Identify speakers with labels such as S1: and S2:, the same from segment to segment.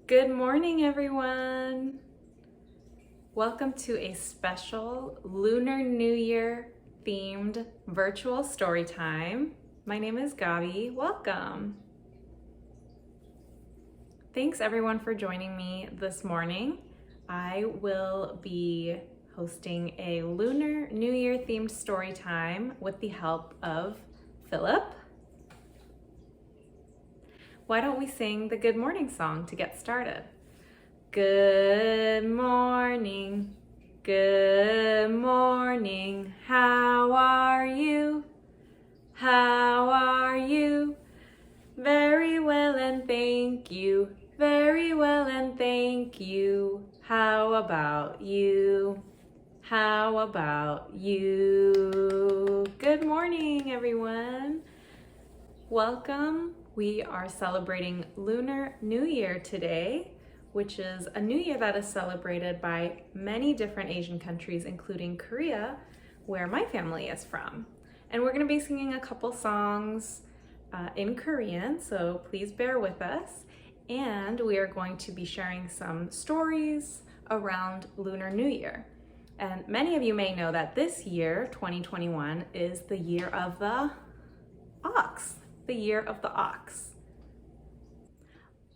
S1: Good morning, everyone. Welcome to a special Lunar New Year themed virtual story time. My name is Gabi. Welcome. Thanks everyone for joining me this morning. I will be hosting a Lunar New Year themed story time with the help of Philip. Why don't we sing the good morning song to get started? Good morning, how are you? How are you? Very well and thank you, very well and thank you. How about you? How about you? Good morning, everyone. Welcome. We are celebrating Lunar New Year today, which is a new year that is celebrated by many different Asian countries, including Korea, where my family is from. And we're going to be singing a couple songs in Korean, so please bear with us. And we are going to be sharing some stories around Lunar New Year. And many of you may know that this year, 2021, is the year of the ox. The year of the ox.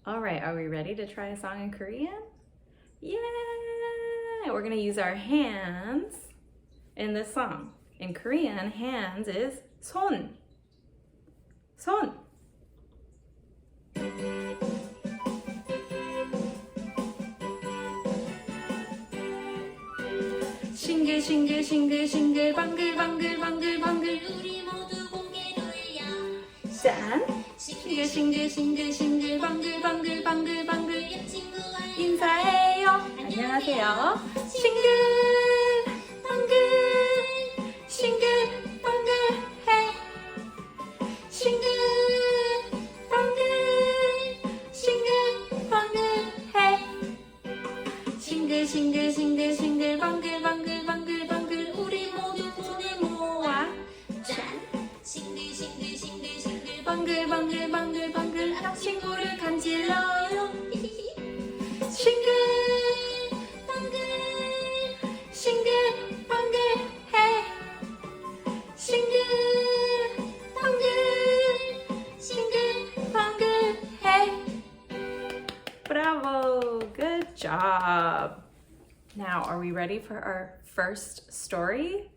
S1: All right, are we ready to try a song in Korean? Yeah! We're gonna use our hands in this song. In Korean, hands is 손. 손. 싱글싱글 방글방글
S2: 우리 모두 공개로야
S1: 짠! 싱글 방글
S2: 옛 친구와
S1: 인사해요. 안녕하세요. 싱글 방글 해. 싱글 방글 해. 싱글 방글 우리 모두 손을 모아
S2: 짠 싱글
S1: 방글 친구를 간질러요. 싱글 방글 해. 싱글 방글 해. Bravo! Good job! Now, are we ready for our first story?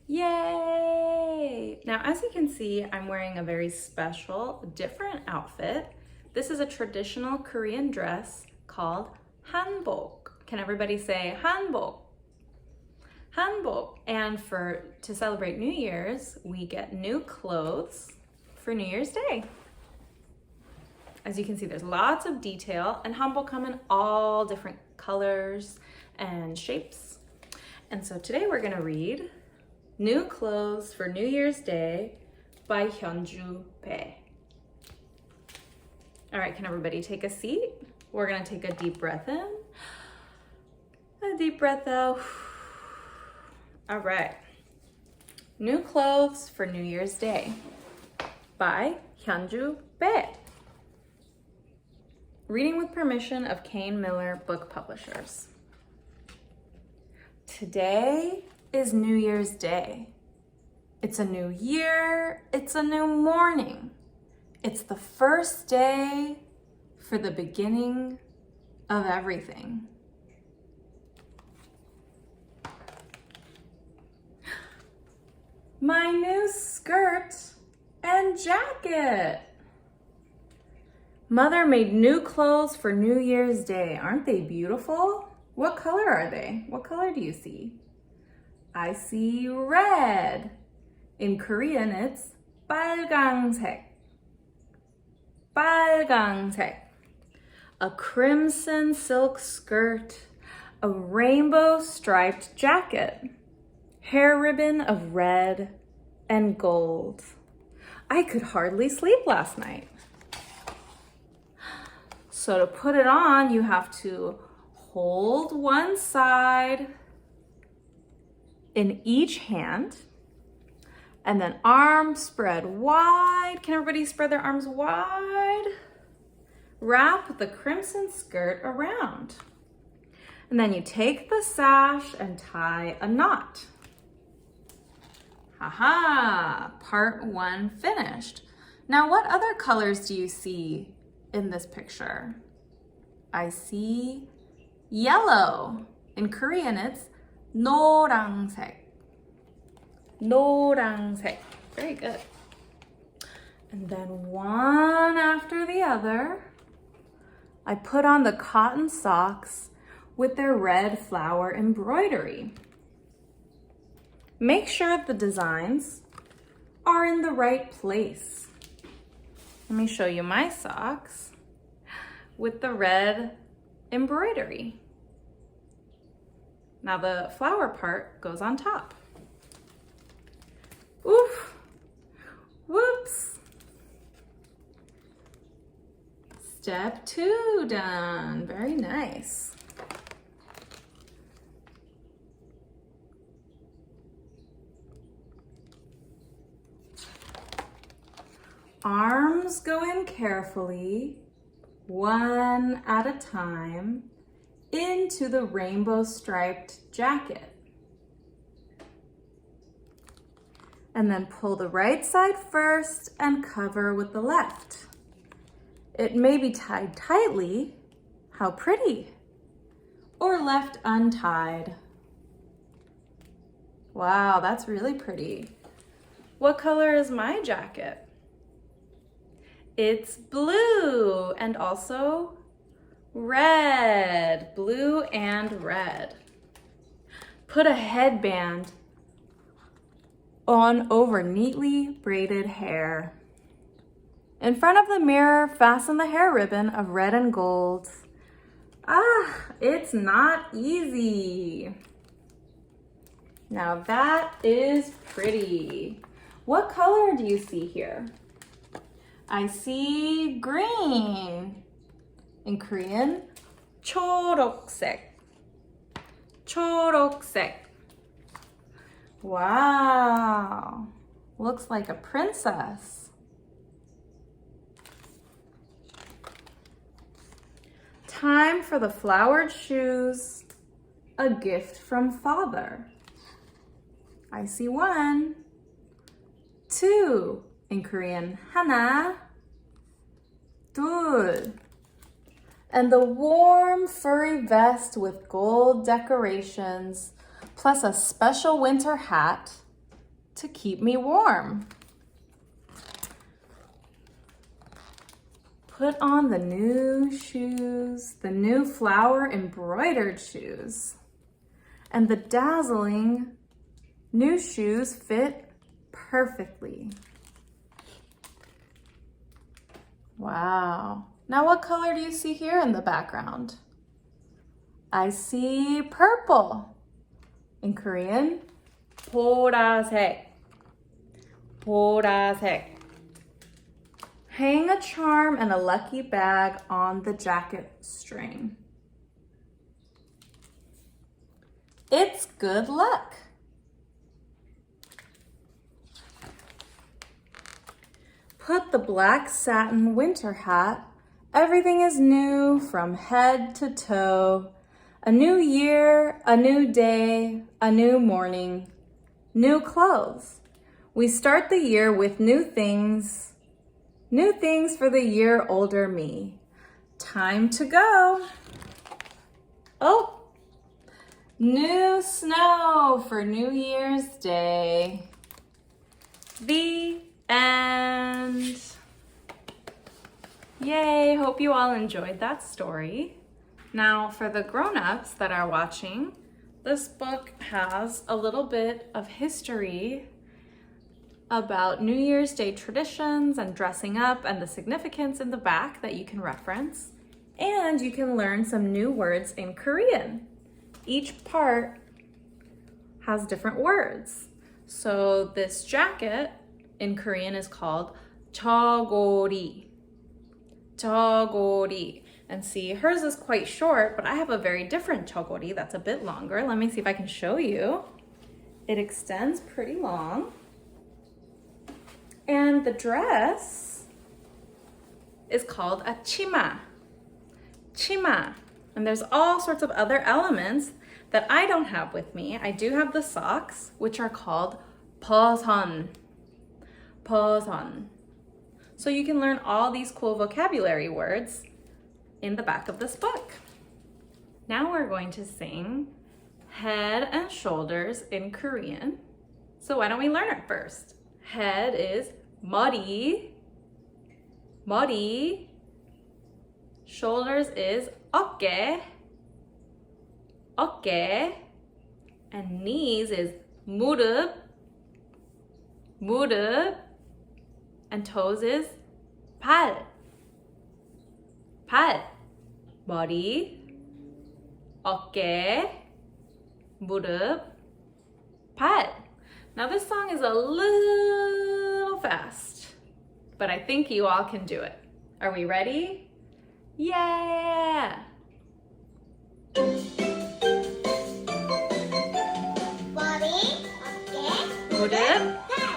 S1: Yay! Now, as you can see, I'm wearing a very special, different outfit. This is a traditional Korean dress called hanbok. Can everybody say hanbok? Hanbok. And to celebrate New Year's, we get new clothes for New Year's Day. As you can see, there's lots of detail, and hanbok come in all different colors and shapes. And so today we're gonna read New Clothes for New Year's Day by Hyunju Bae. All right, can everybody take a seat? We're gonna take a deep breath in, a deep breath out. All right. New Clothes for New Year's Day by Hyunju Bae. Reading with permission of Kane Miller Book Publishers. Today is New Year's Day. It's a new year, it's a new morning. It's the first day for the beginning of everything. My new skirt and jacket. Mother made new clothes for New Year's Day. Aren't they beautiful? What color are they? What color do you see? I see red. In Korean, it's 빨강색. 빨강색. A crimson silk skirt, a rainbow striped jacket, hair ribbon of red and gold. I could hardly sleep last night. So to put it on, you have to hold one side in each hand And then arms spread wide. Can everybody spread their arms wide? Wrap the crimson skirt around. And then you take the sash and tie a knot. Haha, part 1 finished. Now what other colors do you see in this picture? I see yellow. In Korean it's 노란색. 노란색. Very good. And then one after the other, I put on the cotton socks with their red flower embroidery. Make sure the designs are in the right place. Let me show you my socks with the red embroidery. Now the flower part goes on top. Oof, whoops. Step 2 done, very nice. Arms go in carefully, one at a time, into the rainbow striped jacket. And then pull the right side first and cover with the left. It may be tied tightly, how pretty, or left untied. Wow, that's really pretty. What color is my jacket? It's blue and also red, blue and red. Put a headband on over neatly braided hair. In front of the mirror, fasten the hair ribbon of red and gold. Ah, it's not easy. Now that is pretty. What color do you see here? I see green. In Korean, 초록색. 초록색. Wow, looks like a princess. Time for the flowered shoes, a gift from father. I see 1, 2. In Korean, 하나, 둘. And the warm furry vest with gold decorations, plus a special winter hat to keep me warm. Put on the new shoes, the new flower embroidered shoes. And the dazzling new shoes fit perfectly. Wow. Now what color do you see here in the background? I see purple. In Korean, 보라색. 보라색. Hang a charm and a lucky bag on the jacket string. It's good luck. Put the black satin winter hat. Everything is new from head to toe. A new year, a new day, a new morning, new clothes. We start the year with new things for the year older me. Time to go. Oh, new snow for New Year's Day. The end. Yay, hope you all enjoyed that story. Now for the grown-ups that are watching, this book has a little bit of history about New Year's Day traditions and dressing up and the significance in the back that you can reference. And you can learn some new words in Korean. Each part has different words. So this jacket in Korean is called 저고리. 저고리. And see, hers is quite short, but I have a very different 저고리 that's a bit longer. Let me see if I can show you. It extends pretty long. And the dress is called a 치마. chima. And there's all sorts of other elements that I don't have with me. I do have the socks, which are called 버선. 버선. So you can learn all these cool vocabulary words in the back of this book. Now we're going to sing Head and Shoulders in Korean. So why don't we learn it first? Head is 머리. 머리. Shoulders is 어깨. 어깨. And knees is 무릎. 무릎. And toes is 발. 발. 머리. 어깨. 무릎. 발. Now this song is a little fast, but I think you all can do it. Are we ready? Yeah!
S2: 머리, 어깨,
S1: 무릎.
S2: 발.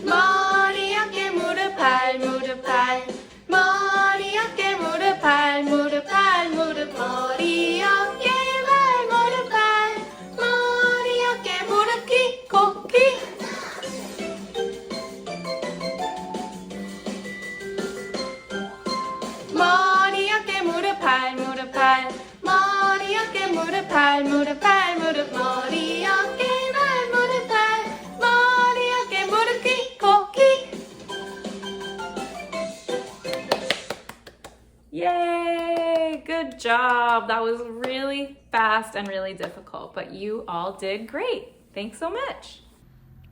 S1: 머리, 어깨, 무릎, 발, 무릎, 발. 머리, 어깨, 무릎, 발, 무릎, 발, 무릎. 머리, 어깨, 발, 무릎, 발. 머리, 어깨, 무릎, 귀, 코, 귀. 머리, 어깨, 무릎, 발, 무릎, 발. 머리, 어깨, 무릎, 발, 무릎, 발, 무릎. 머리, 어깨, 발, 무릎, 발. 머리, 어깨, 무릎, 귀, 코, 귀. Yay! Good job. That was really fast and really difficult, but you all did great. Thanks so much.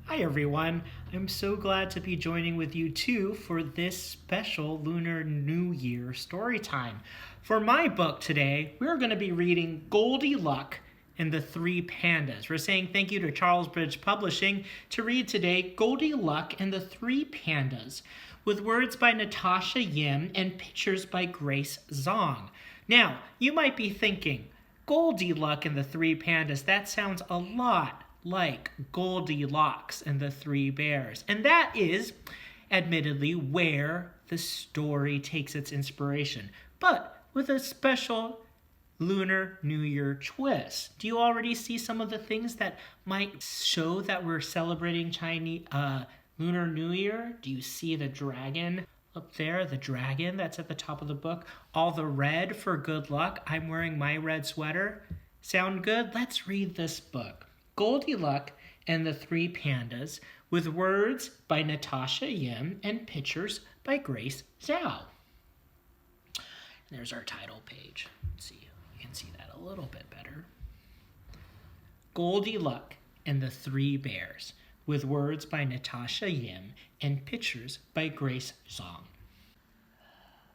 S3: Hi everyone, I'm so glad to be joining with you too for this special Lunar New Year story time. For my book today, we're going to be reading Goldie Luck and the Three Pandas. We're saying thank you to Charles Bridge Publishing to read today Goldie Luck and the Three Pandas with words by Natasha Yim and pictures by Grace Zong. Now, you might be thinking, Goldie Luck and the Three Pandas, that sounds a lot like Goldilocks and the Three Bears. And that is, admittedly, where the story takes its inspiration, but with a special Lunar New Year twist. Do you already see some of the things that might show that we're celebrating Chinese Lunar New Year? Do you see the dragon up there? The dragon that's at the top of the book. All the red for good luck. I'm wearing my red sweater. Sound good? Let's read this book. Goldie Luck and the Three Pandas with words by Natasha Yim and pictures by Grace Zhao. There's our title page. Let's see, you can see that a little bit better. Goldie Luck and the Three Bears with words by Natasha Yim and pictures by Grace Zong.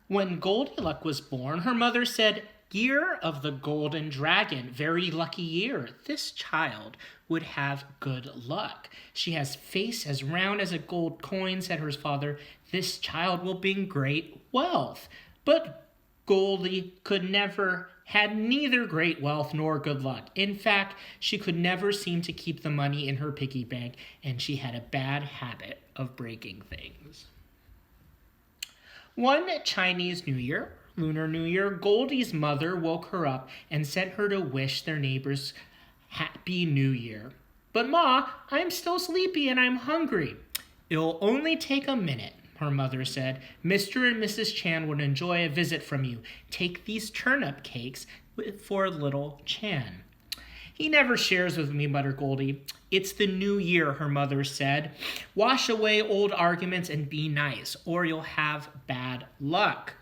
S3: When Goldie Luck was born, her mother said, "Year of the Golden Dragon, very lucky year. This child would have good luck. She has face as round as a gold coin," said her father. "This child will bring great wealth." But Goldie had neither great wealth nor good luck. In fact, she could never seem to keep the money in her piggy bank, and she had a bad habit of breaking things. One Chinese New Year, Lunar New Year, Goldie's mother woke her up and sent her to wish their neighbors Happy New Year. "But Ma, I'm still sleepy and I'm hungry." "It'll only take a minute," her mother said. "Mr. and Mrs. Chan would enjoy a visit from you. Take these turnip cakes for little Chan." "He never shares with me," muttered Goldie. "It's the new year," her mother said. "Wash away old arguments and be nice, or you'll have bad luck."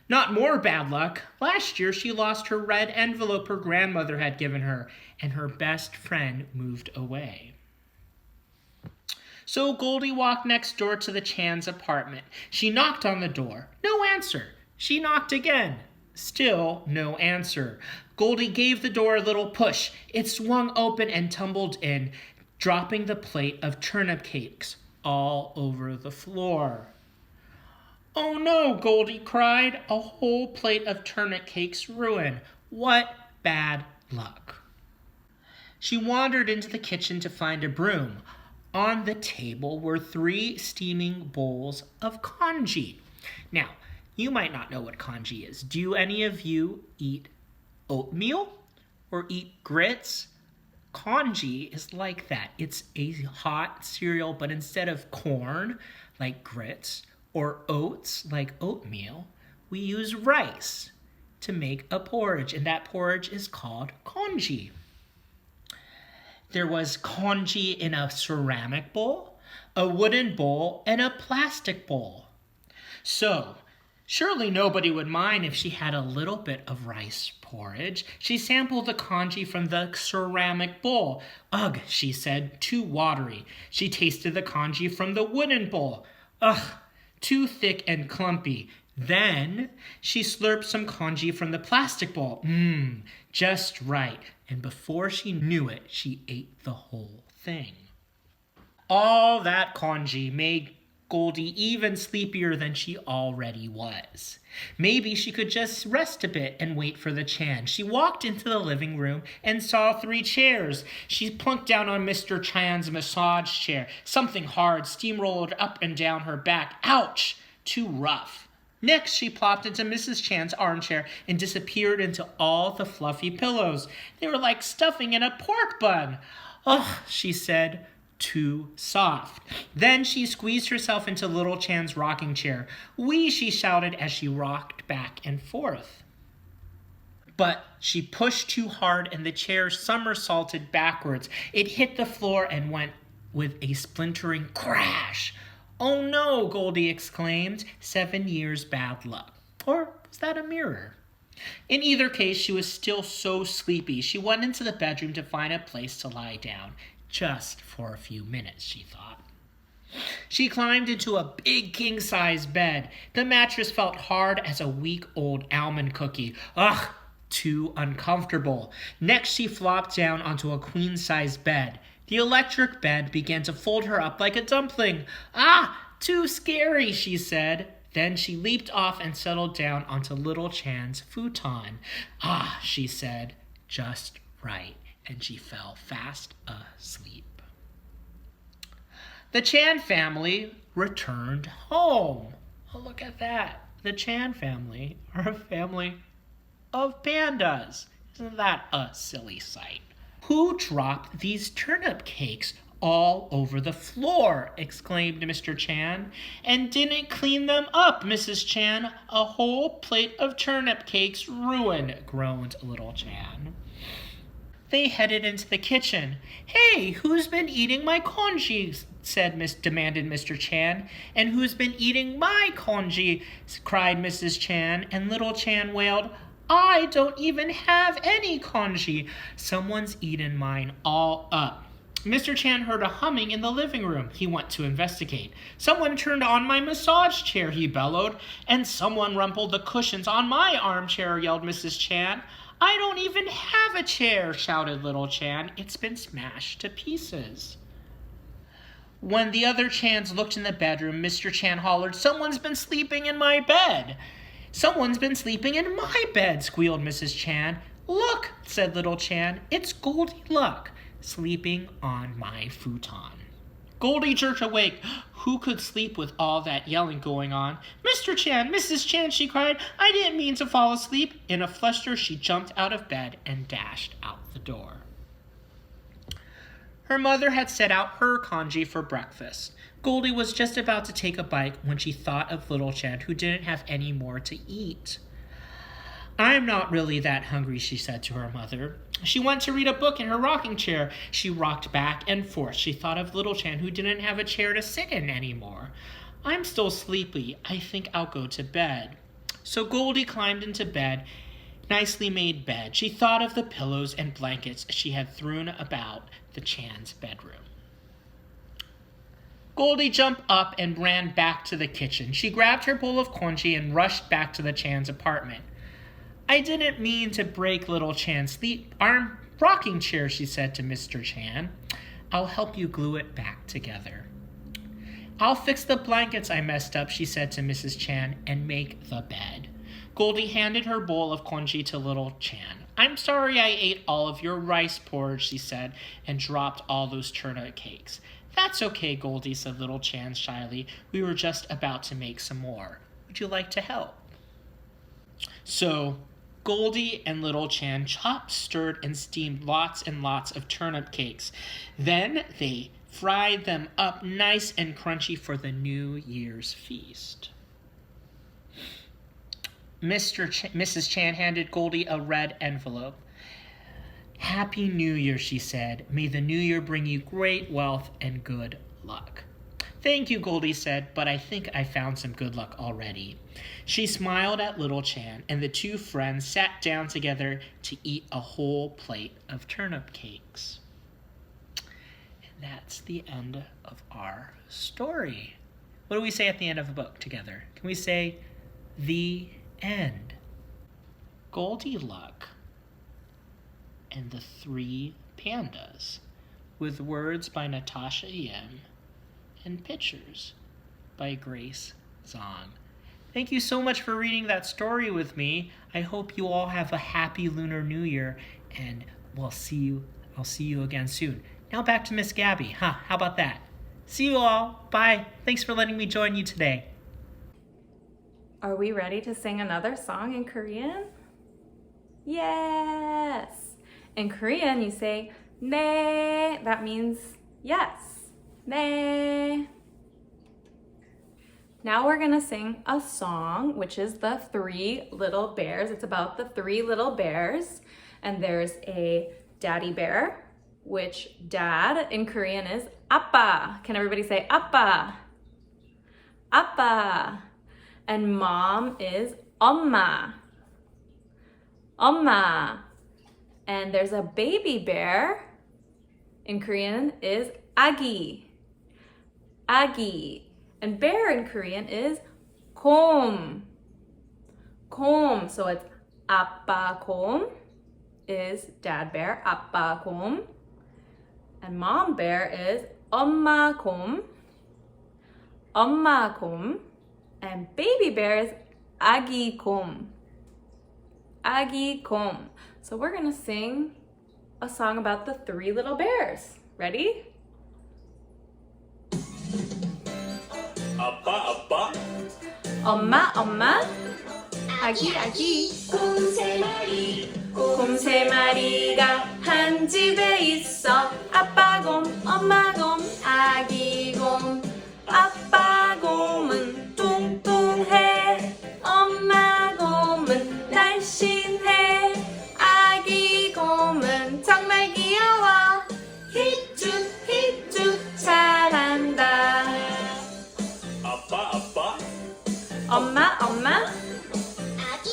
S3: Not more bad luck. Last year, she lost her red envelope her grandmother had given her, and her best friend moved away. So Goldie walked next door to the Chan's apartment. She knocked on the door. No answer. She knocked again. Still no answer. Goldie gave the door a little push. It swung open and tumbled in, dropping the plate of turnip cakes all over the floor. "Oh no," Goldie cried. "A whole plate of turnip cakes ruined. What bad luck." She wandered into the kitchen to find a broom. On the table were 3 steaming bowls of congee. Now, You might not know what congee is. Do any of you eat oatmeal or eat grits? Congee is like that. It's a hot cereal, but instead of corn, like grits, or oats, like oatmeal, we use rice to make a porridge, and that porridge is called congee. There was congee in a ceramic bowl, a wooden bowl, and a plastic bowl. So, surely nobody would mind if she had a little bit of rice porridge. She sampled the congee from the ceramic bowl. Ugh, she said, too watery. She tasted the congee from the wooden bowl. Ugh, too thick and clumpy. Then she slurped some congee from the plastic bowl. Just right. And before she knew it, she ate the whole thing. All that congee made Goldie even sleepier than she already was. Maybe she could just rest a bit and wait for the Chan. She walked into the living room and saw 3 chairs. She plunked down on Mr. Chan's massage chair. Something hard steamrolled up and down her back. Ouch! Too rough. Next, she plopped into Mrs. Chan's armchair and disappeared into all the fluffy pillows. They were like stuffing in a pork bun. Ugh, she said. Too soft. Then she squeezed herself into Little Chan's rocking chair. Wee, she shouted as she rocked back and forth. But she pushed too hard and the chair somersaulted backwards. It hit the floor and went with a splintering crash. Oh no, Goldie exclaimed. 7 years bad luck. Or was that a mirror? In either case, she was still so sleepy. She went into the bedroom to find a place to lie down. Just for a few minutes, she thought. She climbed into a big king-size bed. The mattress felt hard as a week-old almond cookie. Ugh, too uncomfortable. Next, she flopped down onto a queen-size bed. The electric bed began to fold her up like a dumpling. Ah, too scary, she said. Then she leaped off and settled down onto Little Chan's futon. Ah, she said, just right. And she fell fast asleep. The Chan family returned home. Oh, look at that. The Chan family are a family of pandas. Isn't that a silly sight? Who dropped these turnip cakes all over the floor? Exclaimed Mr. Chan. And didn't clean them up, Mrs. Chan. A whole plate of turnip cakes ruined, groaned Little Chan. They headed into the kitchen. Hey, who's been eating my congee? demanded Mr. Chan. And who's been eating my congee? Cried Mrs. Chan. And Little Chan wailed, I don't even have any congee. Someone's eaten mine all up. Mr. Chan heard a humming in the living room. He went to investigate. Someone turned on my massage chair, he bellowed. And someone rumpled the cushions on my armchair, yelled Mrs. Chan. I don't even have a chair, shouted Little Chan. It's been smashed to pieces. When the other Chans looked in the bedroom, Mr. Chan hollered, Someone's been sleeping in my bed. Someone's been sleeping in my bed, squealed Mrs. Chan. Look, said Little Chan, it's Goldie Luck, sleeping on my futon. Goldie jerked awake. Who could sleep with all that yelling going on? Mr. Chan, Mrs. Chan, she cried. I didn't mean to fall asleep. In a fluster, she jumped out of bed and dashed out the door. Her mother had set out her congee for breakfast. Goldie was just about to take a bite when she thought of Little Chan, who didn't have any more to eat. I'm not really that hungry, she said to her mother. She went to read a book in her rocking chair. She rocked back and forth. She thought of Little Chan, who didn't have a chair to sit in anymore. I'm still sleepy. I think I'll go to bed. So Goldie climbed into bed, nicely made bed. She thought of the pillows and blankets she had thrown about the Chan's bedroom. Goldie jumped up and ran back to the kitchen. She grabbed her bowl of congee and rushed back to the Chan's apartment. I didn't mean to break Little Chan's arm rocking chair, she said to Mr. Chan. I'll help you glue it back together. I'll fix the blankets I messed up, she said to Mrs. Chan, and make the bed. Goldie handed her bowl of congee to Little Chan. I'm sorry I ate all of your rice porridge, she said, and dropped all those turnip cakes. That's okay, Goldie, said Little Chan shyly. We were just about to make some more. Would you like to help? So Goldie and Little Chan chopped, stirred, and steamed lots and lots of turnip cakes. Then they fried them up nice and crunchy for the New Year's feast. Mrs. Chan handed Goldie a red envelope. Happy New Year, she said. May the new year bring you great wealth and good luck. Thank you, Goldie said, but I think I found some good luck already. She smiled at Little Chan, and the two friends sat down together to eat a whole plate of turnip cakes. And that's the end of our story. What do we say at the end of a book together? Can we say, the end? Goldilocks and the Three Pandas, with words by Natasha Yem and pictures by Grace Zong. Thank you so much for reading that story with me. I hope you all have a happy Lunar New Year, and I'll see you again soon. Now back to Miss Gabby. How about that? See you all. Bye. Thanks for letting me join you today.
S1: Are we ready to sing another song in Korean? Yes! In Korean, you say 네. That means yes. 네. Now we're gonna sing a song, which is the Three Little Bears. It's about the three little bears. And there's a daddy bear, which dad in Korean is 아빠. Can everybody say 아빠? 아빠. And mom is 엄마. 엄마. And there's a baby bear. In Korean is 아기. 아기. And bear in Korean is 곰. 곰. So it's 아빠 곰 is dad bear, 아빠 곰. And mom bear is 엄마 곰. 엄마 곰. And baby bear is 아기 곰. 아기 곰. So we're gonna sing a song about the three little bears. Ready?
S4: 아빠
S1: 엄마 엄마 아기 아기
S2: 곰 세 마리
S1: 곰 세 마리가 한 집에 있어 아빠 곰 엄마 곰 아기 곰 아빠 곰은 뚱뚱해 엄마 곰은 날씬해 아기 곰은 정말 귀여워 히쭈 히쭈 잘한다
S4: 아빠
S1: 엄마 엄마
S2: 아기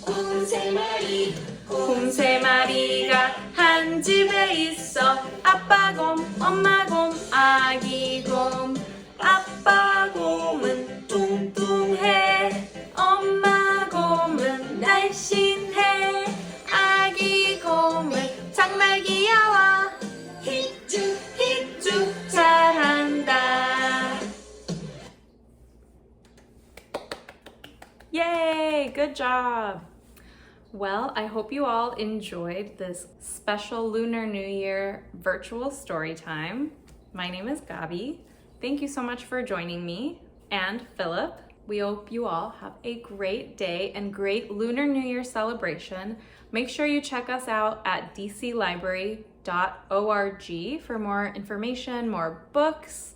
S1: 곰 세 마리 곰 세 마리가 한 집에 있어 아빠 곰 엄마 곰 아기 곰 아빠 곰은 뚱뚱해 엄마 곰은 날씬해 아기 곰은 정말 귀여워 히쭈 히쭈 잘한다. Yay! Good job! Well, I hope you all enjoyed this special Lunar New Year virtual story time. My name is Gabi. Thank you so much for joining me and Philip. We hope you all have a great day and great Lunar New Year celebration. Make sure you check us out at dclibrary.org for more information, more books,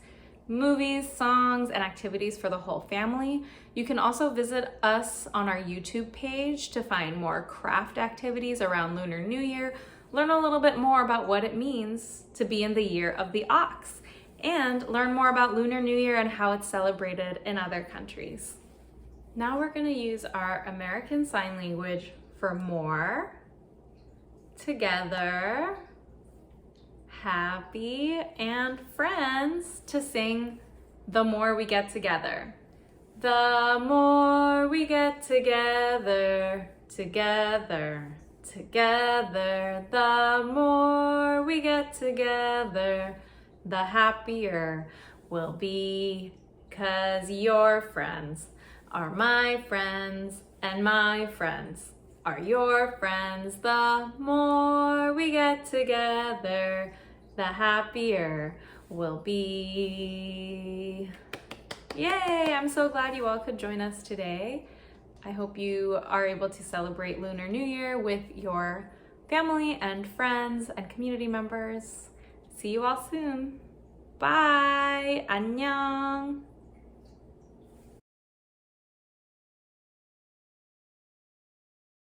S1: movies, songs, and activities for the whole family. You can also visit us on our YouTube page to find more craft activities around Lunar New Year, learn a little bit more about what it means to be in the year of the ox, and learn more about Lunar New Year and how it's celebrated in other countries. Now we're going to use our American Sign Language for more, together, happy, and friends to sing The More We Get Together. The more we get together, together, together, the more we get together, the happier we'll be, 'cause your friends are my friends, and my friends are your friends. The more we get together, the happier we'll be. Yay! I'm so glad you all could join us today. I hope you are able to celebrate Lunar New Year with your family and friends and community members. See you all soon. Bye! 안녕!